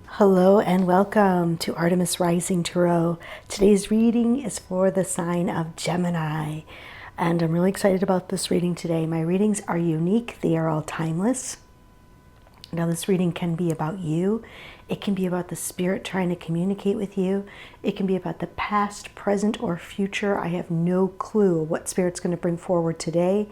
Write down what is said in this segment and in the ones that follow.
Hello and welcome to Artemis Rising Tarot. Today's reading is for the sign of Gemini, and I'm really excited about this reading today. My readings are unique, they are all timeless. Now this reading can be about you, it can be about the spirit trying to communicate with you, it can be about the past, present, or future. I have no clue what spirit's going to bring forward today.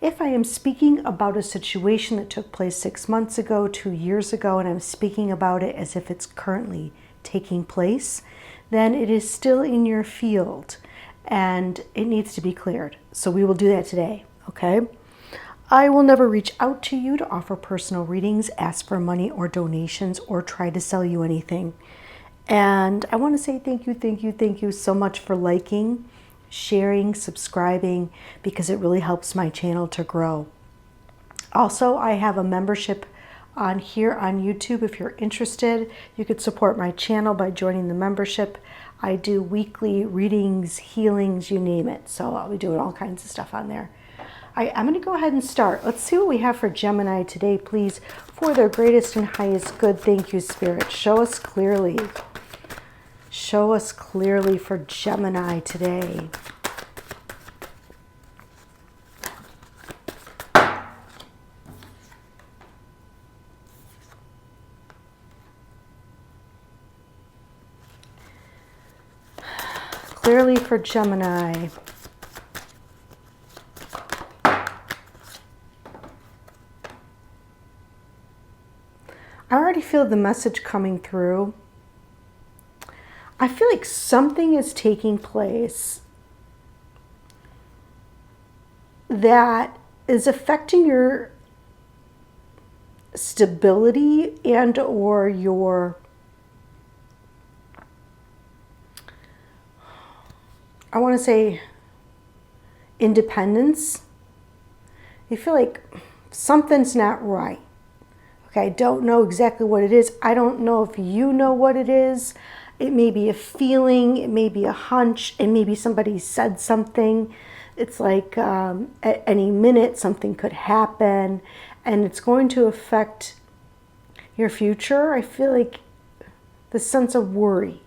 If I am speaking about a situation that took place 6 months ago, 2 years ago, and I'm speaking about it as if it's currently taking place, then it is still in your field and it needs to be cleared. So we will do that today, okay? I will never reach out to you to offer personal readings, ask for money or donations, or try to sell you anything. And I want to say thank you so much for liking, sharing, subscribing, because it really helps my channel to grow. Also, I have a membership on here on YouTube. If you're interested, you could support my channel by joining the membership. I do weekly readings, healings, you name it. So I'll be doing all kinds of stuff on there. I'm going to go ahead and start. Let's see what we have for Gemini today, please. For their greatest and highest good, thank you, Spirit. Show us clearly. Show us clearly for Gemini today. Clearly for Gemini. I already feel the message coming through. I feel like something is taking place that is affecting your stability and or your I want to say independence. You feel like something's not right. Okay, I don't know exactly what it is. I don't know if you know what it is. It may be a feeling, it may be a hunch, it may be somebody said something. It's like at any minute something could happen and it's going to affect your future. I feel like the sense of worry.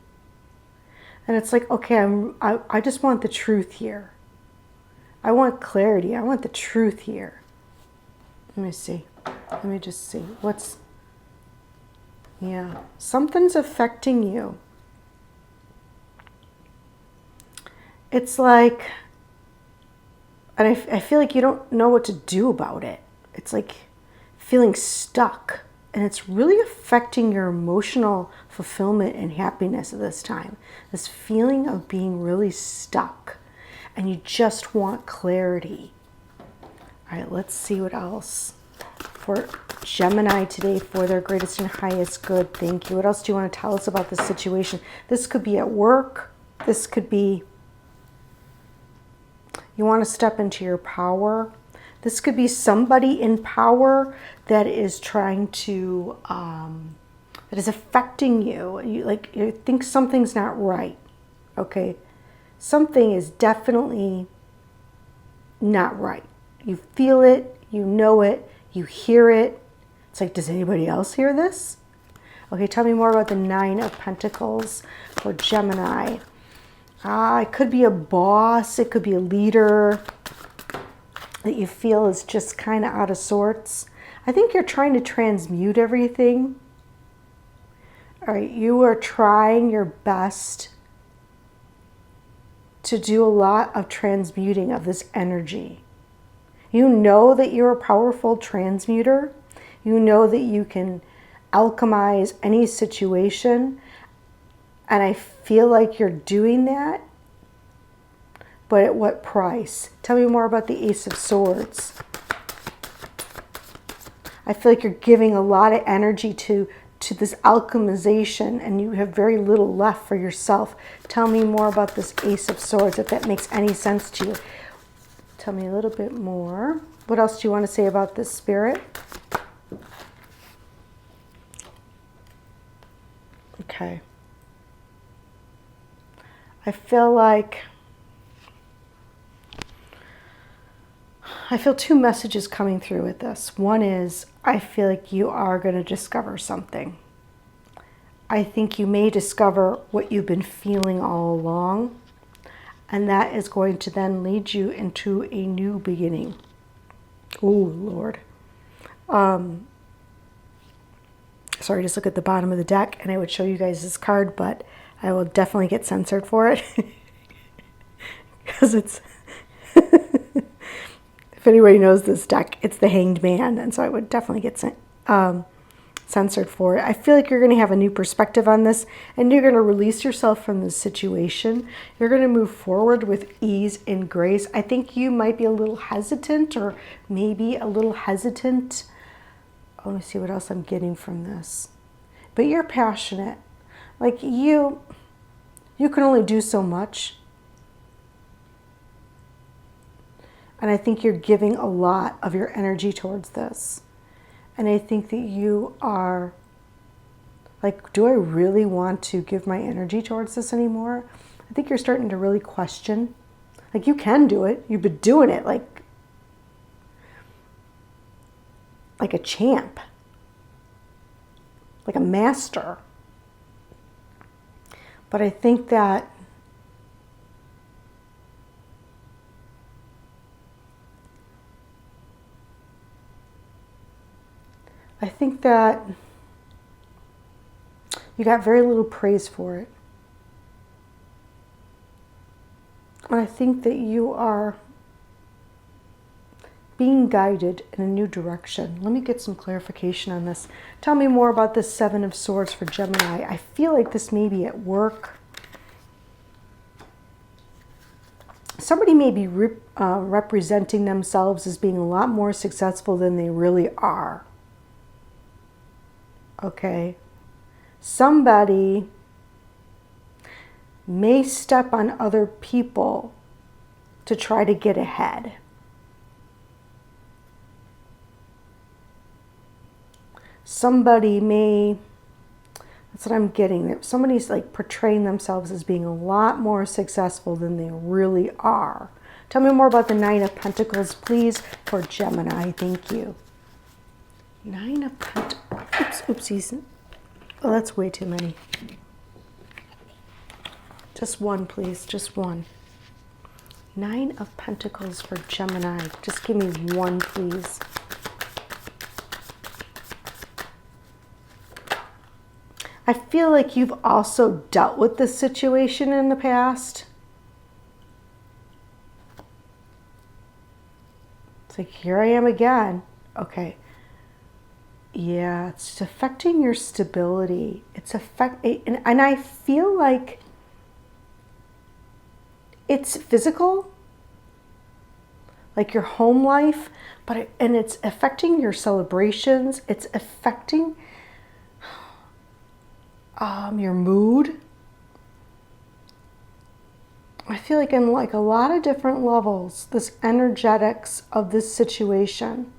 And it's like, okay, I just want the truth here. I want clarity. I want the truth here. Let me see. Let me just see. Yeah, something's affecting you. It's like, and I feel like you don't know what to do about it. It's like feeling stuck. And it's really affecting your emotional fulfillment and happiness at this time. This feeling of being really stuck. And you just want clarity. All right, let's see what else for Gemini today for their greatest and highest good. Thank you. What else do you want to tell us about this situation? This could be at work. This could be you want to step into your power. This could be somebody in power that is trying to, that is affecting you. You think something's not right. Okay. Something is definitely not right. You feel it, you know it, you hear it. It's like, does anybody else hear this? Okay, tell me more about the 9 of Pentacles for Gemini. It could be a boss, it could be a leader that you feel is just kind of out of sorts. I think you're trying to transmute everything. All right, you are trying your best to do a lot of transmuting of this energy. You know that you're a powerful transmuter. You know that you can alchemize any situation. And I feel like you're doing that. But at what price? Tell me more about the Ace of Swords. I feel like you're giving a lot of energy to this alchemization and you have very little left for yourself. Tell me more about this Ace of Swords, if that makes any sense to you. Tell me a little bit more. What else do you want to say about this, Spirit? Okay. I feel like I feel two messages coming through with this. One is, I feel like you are going to discover something. I think you may discover what you've been feeling all along, and that is going to then lead you into a new beginning. Oh, Lord. Sorry, just look at the bottom of the deck, and I would show you guys this card, but I will definitely get censored for it. Because it's... If anybody knows this deck, it's the Hanged Man, and so I would definitely get censored for it. I feel like you're going to have a new perspective on this, and you're going to release yourself from this situation. You're going to move forward with ease and grace. I think you might be a little hesitant, or maybe a little hesitant. I want to see what else I'm getting from this. But you're passionate. Like you can only do so much. And I think you're giving a lot of your energy towards this. And I think that you are like, do I really want to give my energy towards this anymore? I think you're starting to really question. Like, you can do it. You've been doing it like a champ. Like a master. But I think that you got very little praise for it. And I think that you are being guided in a new direction. Let me get some clarification on this. Tell me more about this Seven of Swords for Gemini. I feel like this may be at work. Somebody may be representing themselves as being a lot more successful than they really are. Okay? Somebody may step on other people to try to get ahead. Somebody may, that's what I'm getting, somebody's like portraying themselves as being a lot more successful than they really are. Tell me more about the Nine of Pentacles, please, for Gemini. Thank you. Nine of Pentacles. Oops, oopsies. Oh, that's way too many. Just one, please. Just one. Nine of Pentacles for Gemini. Just give me one, please. I feel like you've also dealt with this situation in the past. It's like, here I am again. Okay. Yeah, it's affecting your stability. And I feel like it's physical, like your home life, and it's affecting your celebrations. It's affecting your mood. I feel like in like a lot of different levels, this energetics of this situation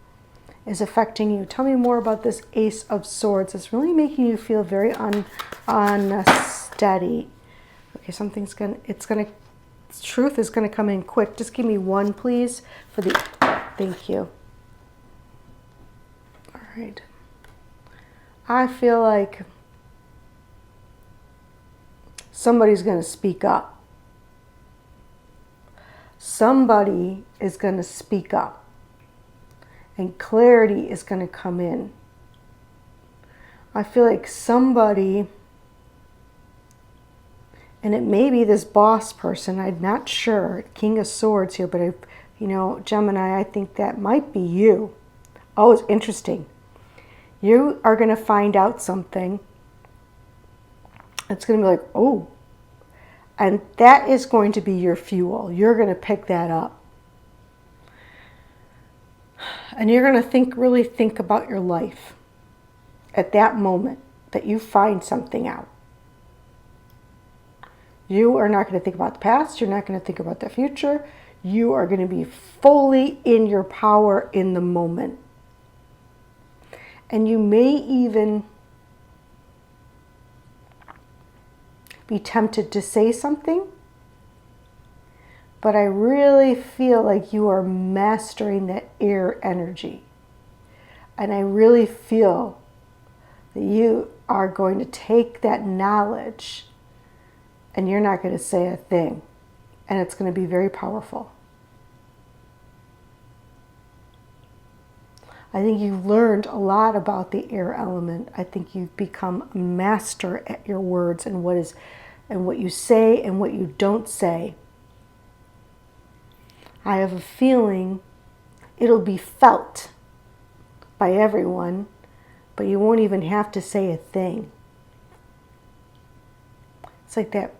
is affecting you. Tell me more about this Ace of Swords. It's really making you feel very unsteady. Okay, truth is gonna come in quick. Just give me one, please, for the, thank you. All right. I feel like somebody's gonna speak up. Somebody is gonna speak up. And clarity is going to come in. I feel like somebody, and it may be this boss person, I'm not sure, King of Swords here, but Gemini, I think that might be you. Oh, it's interesting. You are going to find out something. It's going to be like, oh, and that is going to be your fuel. You're going to pick that up. And you're going to really think about your life at that moment that you find something out. You are not going to think about the past. You're not going to think about the future. You are going to be fully in your power in the moment. And you may even be tempted to say something, but I really feel like you are mastering that air energy. And I really feel that you are going to take that knowledge and you're not going to say a thing. And it's going to be very powerful. I think you've learned a lot about the air element. I think you've become a master at your words and what you say and what you don't say. I have a feeling it'll be felt by everyone, but you won't even have to say a thing. It's like that.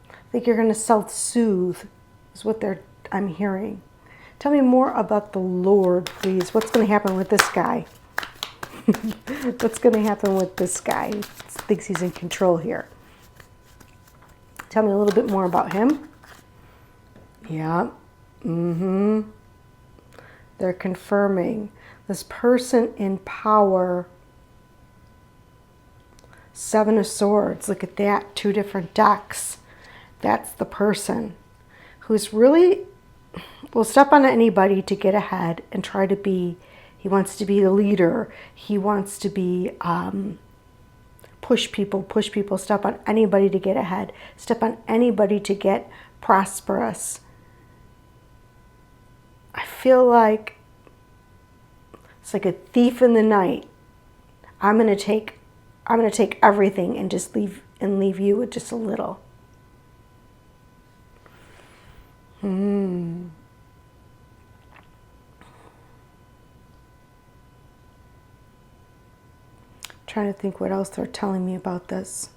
I think you're going to self-soothe is what I'm hearing. Tell me more about the Lord, please. What's going to happen with this guy? What's going to happen with this guy? He thinks he's in control here. Tell me a little bit more about him. Yeah. They're confirming. This person in power. 7 of Swords. Look at that. 2 different decks. That's the person who's really will step on anybody to get ahead and try to be, he wants to be the leader. He wants to be, push people, step on anybody to get ahead, step on anybody to get prosperous. I feel like it's like a thief in the night. I'm going to take everything and just leave you with just a little. Trying to think what else they're telling me about this.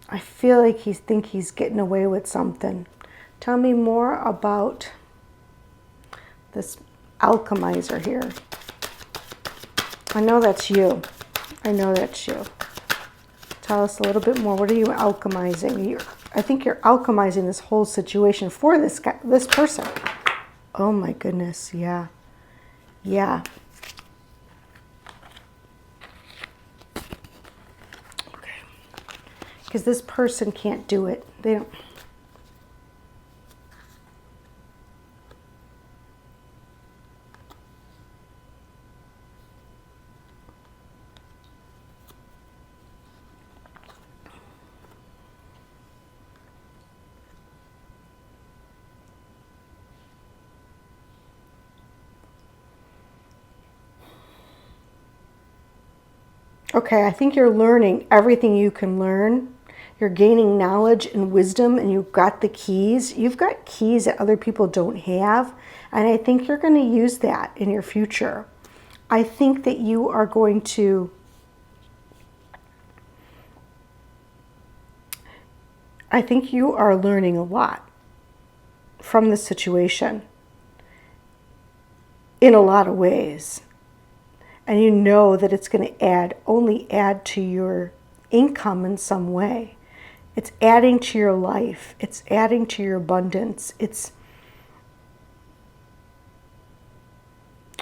I feel like he's getting away with something. Tell me more about this alchemizer here. I know that's you. I know that's you. Tell us a little bit more. What are you alchemizing? I think you're alchemizing this whole situation for this guy, this person. Oh my goodness, yeah. Yeah. Okay. Because this person can't do it. They don't. Okay, I think you're learning everything you can learn. You're gaining knowledge and wisdom, and you've got the keys. You've got keys that other people don't have, and I think you're going to use that in your future. I think that you are going to... I think you are learning a lot from this situation in a lot of ways. And you know that it's going to only add to your income in some way. It's adding to your life. It's adding to your abundance. It's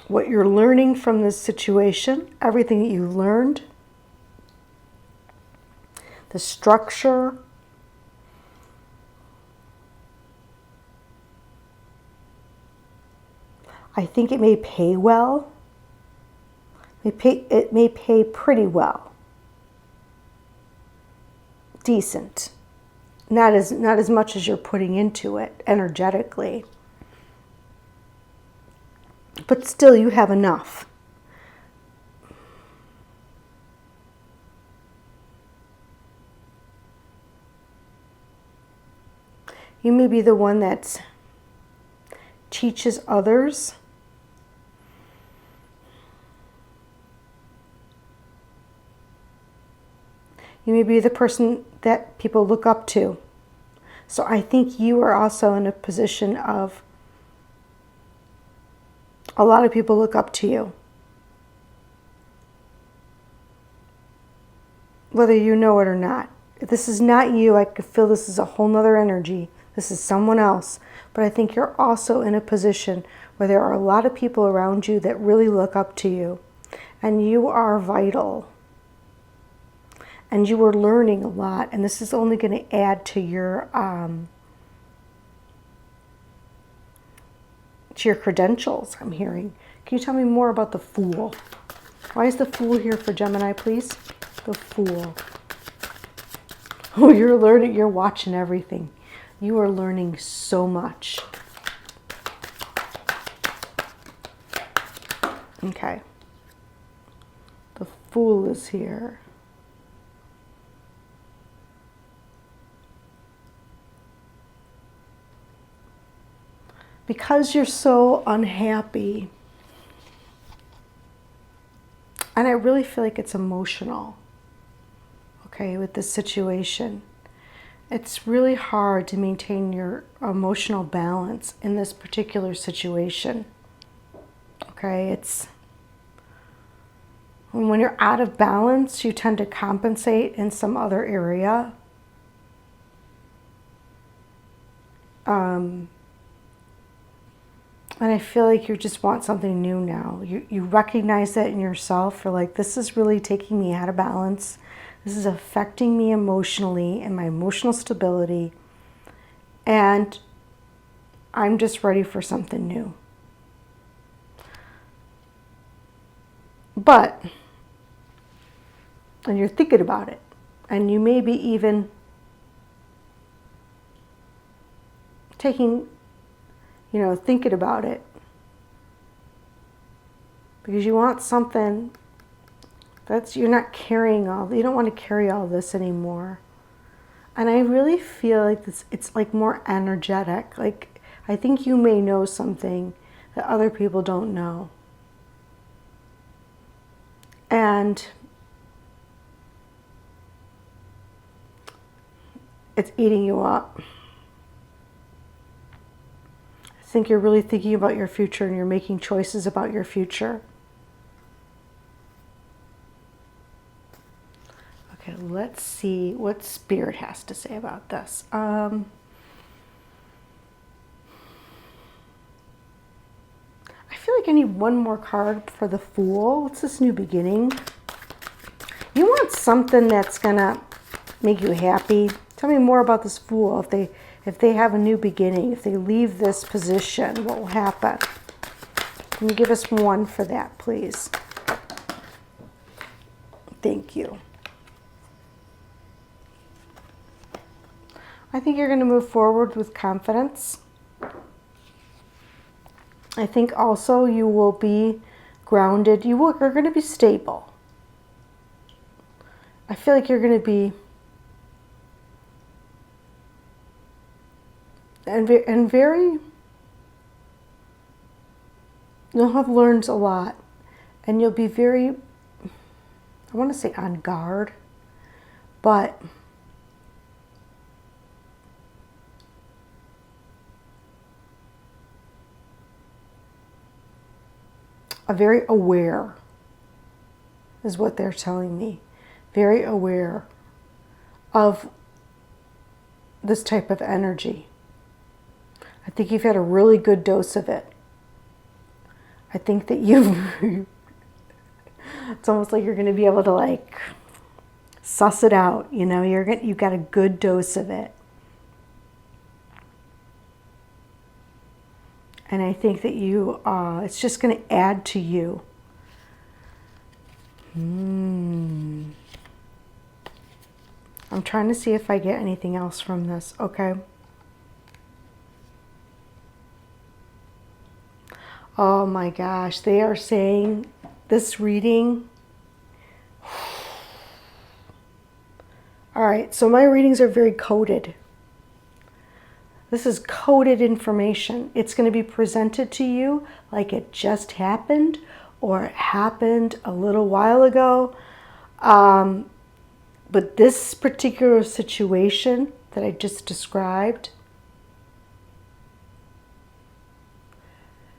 what you're learning from this situation, everything that you learned, the structure. I think it may pay well. It may pay pretty well. Decent. Not as much as you're putting into it energetically. But still you have enough. You may be the one that teaches others. You may be the person that people look up to. So I think you are also in a position of a lot of people look up to you. Whether you know it or not. If this is not you, I could feel this is a whole nother energy. This is someone else. But I think you're also in a position where there are a lot of people around you that really look up to you. and you are vital. And you are learning a lot, and this is only going to add to your credentials, I'm hearing. Can you tell me more about the Fool? Why is the Fool here for Gemini, please? The Fool. Oh, you're learning, you're watching everything. You are learning so much. Okay. The Fool is here. Because you're so unhappy, and I really feel like it's emotional, okay, with this situation. It's really hard to maintain your emotional balance in this particular situation, okay? It's when you're out of balance, you tend to compensate in some other area. And I feel like you just want something new now. You recognize that in yourself. You're like, this is really taking me out of balance. This is affecting me emotionally and my emotional stability. And I'm just ready for something new. But, and you're thinking about it. And you may be even taking, thinking about it, because you want something that's, you're not carrying you don't want to carry all this anymore. And I really feel like it's like more energetic. Like, I think you may know something that other people don't know. And it's eating you up. I think you're really thinking about your future and you're making choices about your future. Okay, let's see what Spirit has to say about this. I feel like I need one more card for the Fool. What's this new beginning? You want something that's gonna make you happy. Tell me more about this Fool. If they have a new beginning, if they leave this position, what will happen? Can you give us one for that, please? Thank you. I think you're going to move forward with confidence. I think also you will be grounded. You're going to be stable. I feel like you're going to be and very, you'll have learned a lot, and you'll be very, I want to say on guard, but very aware is what they're telling me. Very aware of this type of energy. I think you've had a really good dose of it. I think that it's almost like you're going to be able to like suss it out. You've got a good dose of it. And I think that it's just going to add to you. I'm trying to see if I get anything else from this. Okay. Oh my gosh, they are saying this reading. All right, so my readings are very coded. This is coded information. It's going to be presented to you like it just happened, or it happened a little while ago. But this particular situation that I just described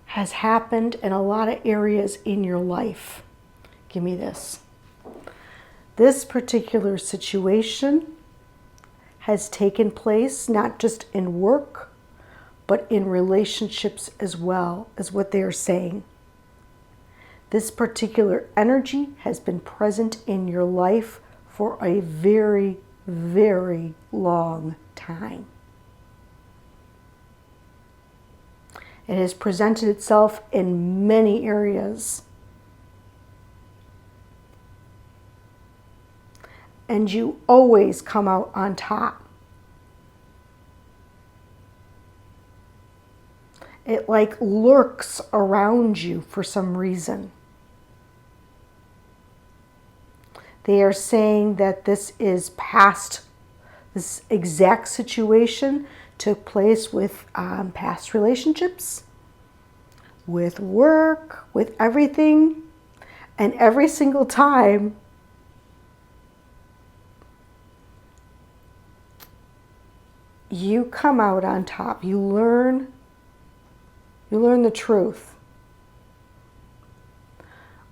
has happened in a lot of areas in your life. Give me this. This particular situation has taken place not just in work, but in relationships as well, is what they are saying. This particular energy has been present in your life for a very, very long time. It has presented itself in many areas. And you always come out on top. It like lurks around you for some reason. They are saying that this is past, this exact situation took place with past relationships, with work, with everything. And every single time, you come out on top. You learn the truth.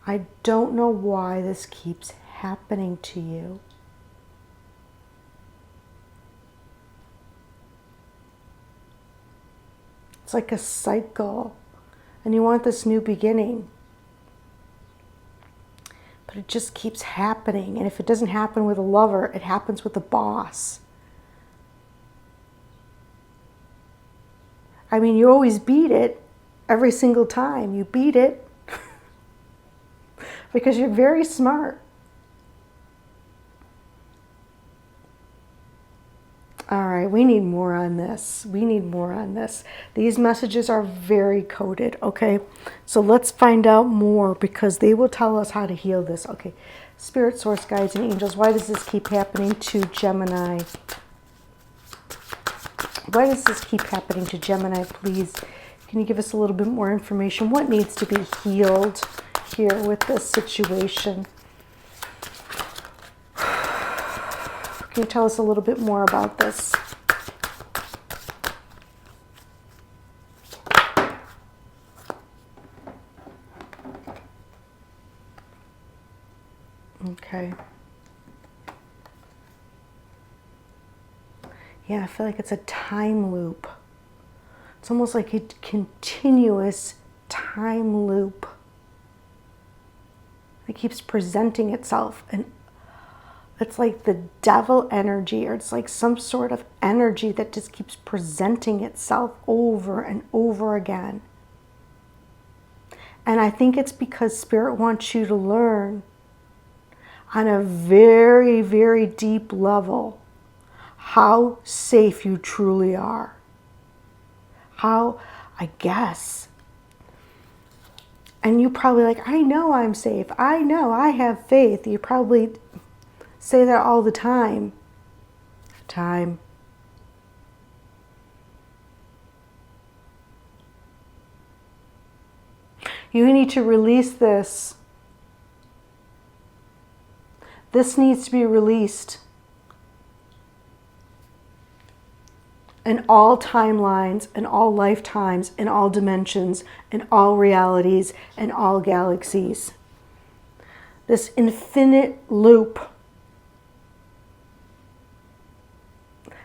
I don't know why this keeps happening to you. It's like a cycle, and you want this new beginning. But it just keeps happening, and if it doesn't happen with a lover, it happens with a boss. I mean, you always beat it every single time. You beat it because you're very smart. All right, we need more on this. We need more on this. These messages are very coded, okay? So let's find out more because they will tell us how to heal this. Okay, Spirit, Source, Guides, and Angels, why does this keep happening to Gemini? Why does this keep happening to Gemini, please? Can you give us a little bit more information? What needs to be healed here with this situation? Can you tell us a little bit more about this? Okay. Yeah, I feel like it's a time loop. It's almost like a continuous time loop. It keeps presenting itself, and it's like the devil energy, or it's like some sort of energy that just keeps presenting itself over and over again. And I think it's because Spirit wants you to learn on a very, very deep level how safe you truly are. How, I guess. And you probably like, I know I'm safe. I know I have faith. You probably say that all the time. You need to release this. This needs to be released. In all timelines, in all lifetimes, in all dimensions, in all realities, in all galaxies. This infinite loop.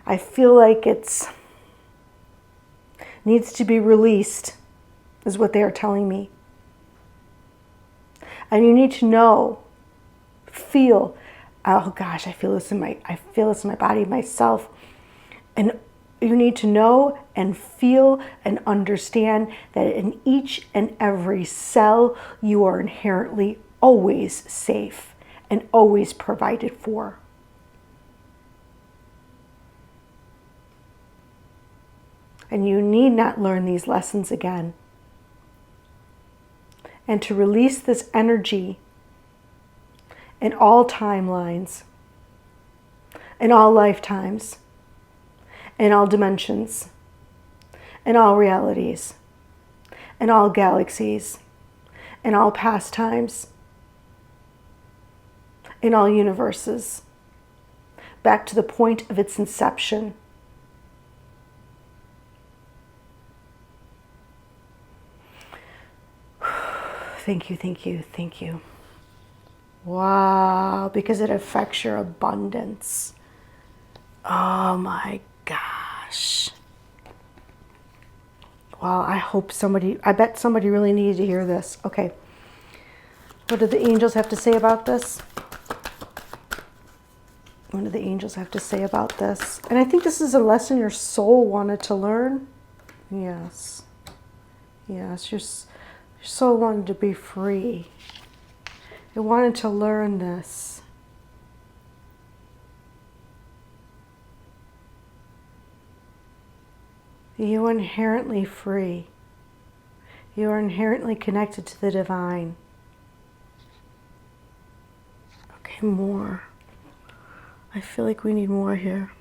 I feel like it's needs to be released, is what they are telling me. And you need to know, feel, oh gosh, I feel this in my body, myself. And you need to know and feel and understand that in each and every cell, you are inherently always safe and always provided for. And you need not learn these lessons again. And to release this energy in all timelines, in all lifetimes, in all dimensions, in all realities, in all galaxies, in all pastimes, in all universes, back to the point of its inception. Thank you, thank you, thank you. Wow, because it affects your abundance. Oh my gosh. Wow, I bet somebody really needed to hear this. Okay. What do the angels have to say about this? What do the angels have to say about this? And I think this is a lesson your soul wanted to learn. Yes. Yes, your soul wanted to be free. It wanted to learn this. You are inherently free. You are inherently connected to the divine. Okay, more. I feel like we need more here.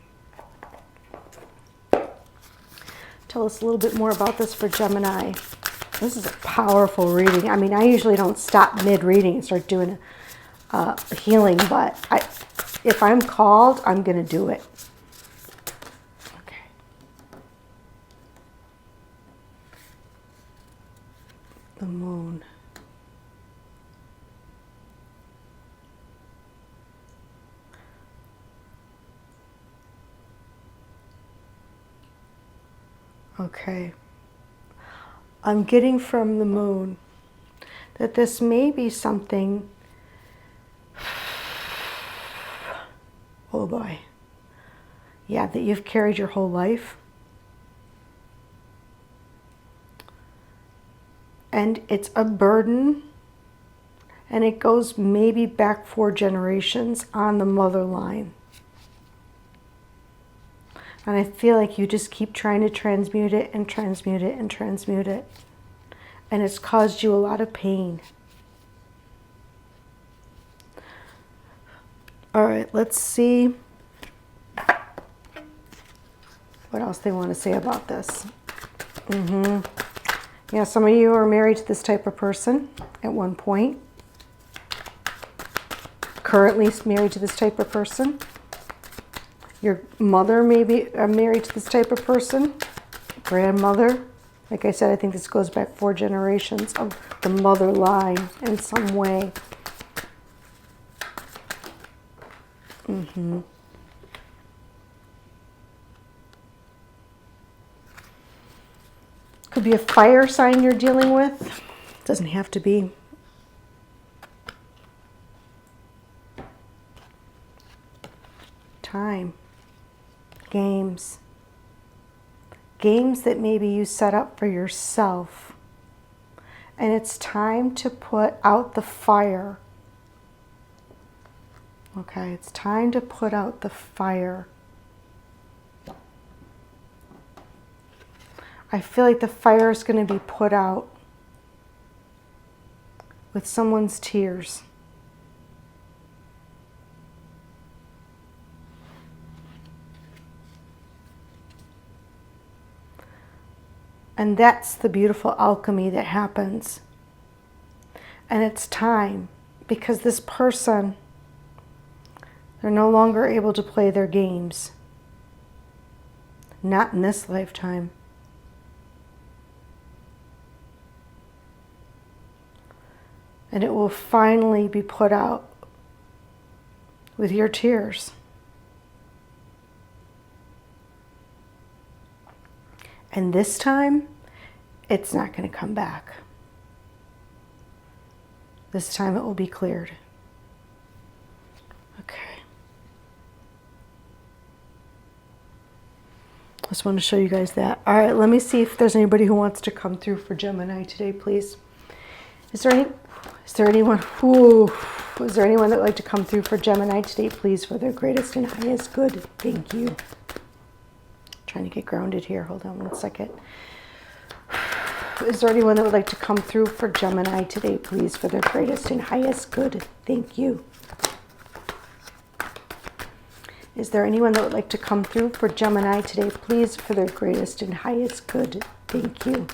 Tell us a little bit more about this for Gemini. This is a powerful reading. I mean, I usually don't stop mid-reading and start doing healing, but if I'm called, I'm going to do it. Okay. The moon. Okay. I'm getting from the moon that this may be something, oh boy, yeah, that you've carried your whole life. And it's a burden, and it goes maybe back 4 generations on the mother line. And I feel like you just keep trying to transmute it and transmute it and transmute it. And it's caused you a lot of pain. All right, let's see what else they want to say about this. Yeah, some of you are married to this type of person at one point. Currently married to this type of person. Your mother may be married to this type of person. Grandmother. Like I said, I think this goes back 4 generations of the mother line in some way. Could be a fire sign you're dealing with. Doesn't have to be. Time. Games. Games that maybe you set up for yourself. And it's time to put out the fire. Okay, it's time to put out the fire. I feel like the fire is going to be put out with someone's tears. And that's the beautiful alchemy that happens. And it's time, because this person, they're no longer able to play their games. Not in this lifetime. And it will finally be put out with your tears. And this time, it's not going to come back. This time it will be cleared. Okay. Just want to show you guys that. All right, let me see if there's anybody who wants to come through for Gemini today, please. Is there anyone that would like to come through for Gemini today, please, for their greatest and highest good? Thank you. Trying to get grounded here. Hold on one second. Is there anyone that would like to come through for Gemini today, please, for their greatest and highest good? Thank you. Is there anyone that would like to come through for Gemini today, please, for their greatest and highest good? Thank you.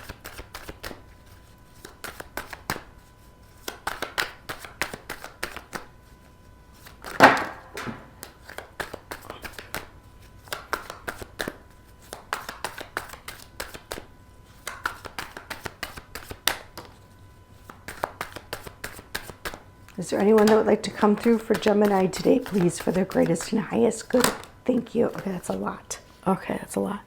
Is there anyone that would like to come through for Gemini today, please, for their greatest and highest good? Thank you. Okay, that's a lot. Okay, that's a lot.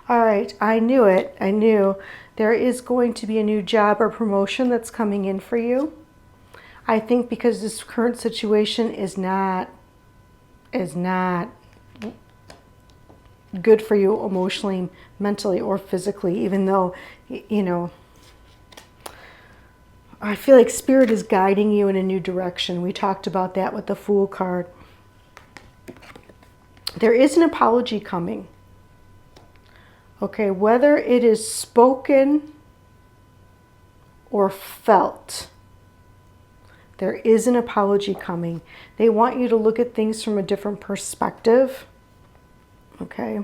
All right, I knew it. I knew there is going to be a new job or promotion that's coming in for you. I think because this current situation is not good for you emotionally, mentally, or physically, even though, you know, I feel like Spirit is guiding you in a new direction. We talked about that with the Fool card. There is an apology coming. Okay, whether it is spoken or felt, there is an apology coming. They want you to look at things from a different perspective. Okay?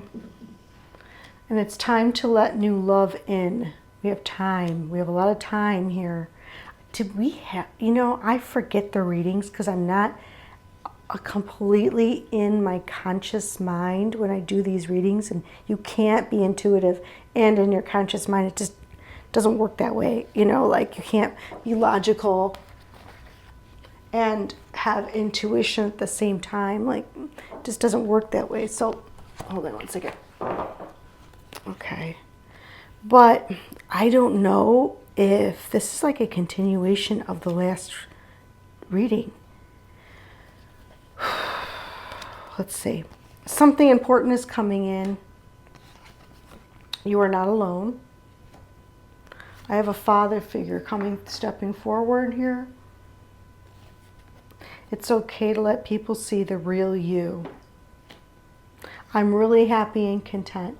And it's time to let new love in. We have time. We have a lot of time here. Did we have, you know, I forget the readings because I'm not completely in my conscious mind when I do these readings, and you can't be intuitive and in your conscious mind. It just doesn't work that way. You know, like you can't be logical and have intuition at the same time. Like, it just doesn't work that way. So, hold on one second. Okay. But I don't know if this is like a continuation of the last reading. Let's see. Something important is coming in. You are not alone. I have a father figure stepping forward here. It's okay to let people see the real you. I'm really happy and content.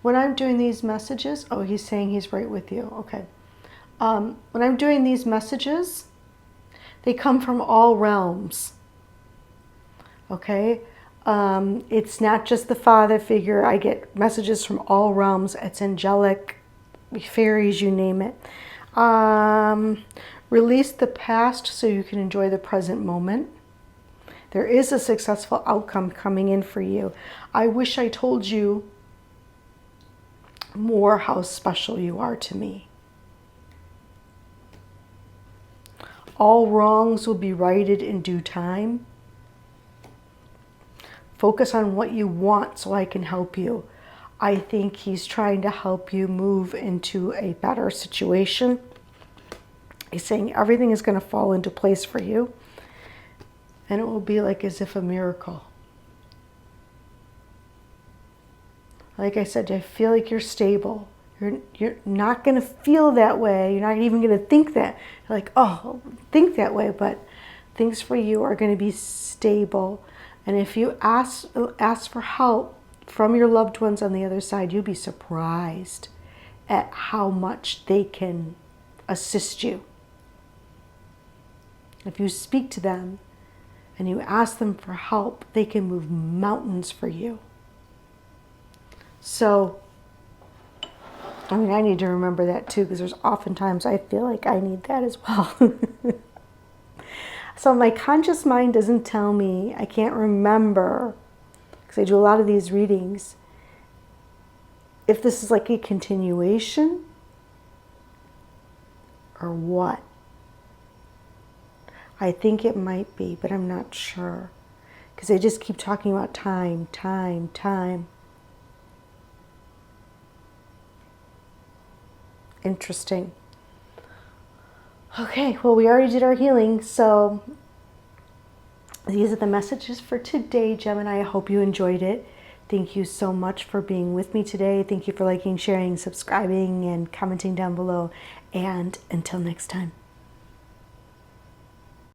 When I'm doing these messages, oh, he's saying he's right with you. Okay. When I'm doing these messages, they come from all realms. Okay. It's not just the father figure. I get messages from all realms. It's angelic, fairies, you name it. Release the past so you can enjoy the present moment. There is a successful outcome coming in for you. I wish I told you more how special you are to me. All wrongs will be righted in due time. Focus on what you want so I can help you. I think he's trying to help you move into a better situation. He's saying everything is going to fall into place for you. And it will be like as if a miracle. Like I said, I feel like you're stable. You're not going to feel that way. You're not even going to think that. You're like, oh, think that way. But things for you are going to be stable. And if you ask for help from your loved ones on the other side, you'll be surprised at how much they can assist you. If you speak to them and you ask them for help, they can move mountains for you. So, I mean, I need to remember that too, because there's oftentimes I feel like I need that as well. So my conscious mind doesn't tell me, I can't remember, because I do a lot of these readings, if this is like a continuation or what. I think it might be, but I'm not sure. Because they just keep talking about time, time, time. Interesting. Okay, well, we already did our healing, so these are the messages for today, Gemini. I hope you enjoyed it. Thank you so much for being with me today. Thank you for liking, sharing, subscribing, and commenting down below. And until next time.